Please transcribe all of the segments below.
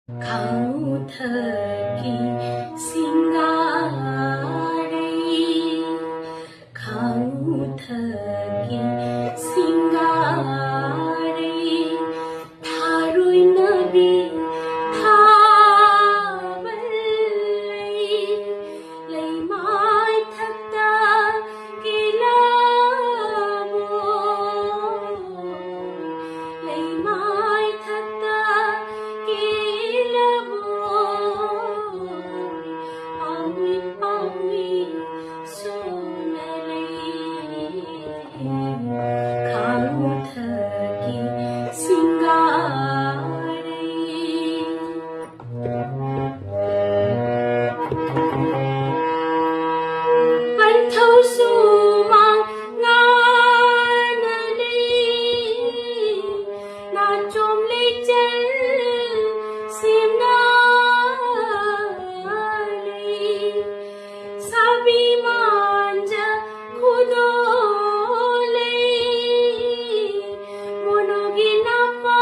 खाउथकी सिंगारे खाउथकी सिंगारे थारुई नबी थावल्लै लैमाय थक्ता किलाबो लैमाय थक्ता खाउथकी सिंगारे पन्थौ सुमां nganale na chom le chal simnale sabi manja khudole monoginapa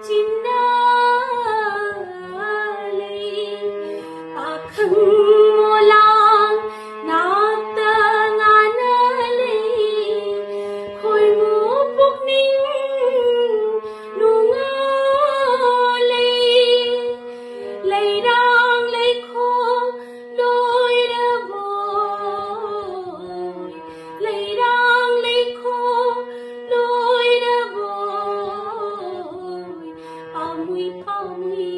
chimnale pakhang molang napta nganale khoi mu pukning nungale leirang leikho loi ra boy leirang leikho loi ra boy pamui pamui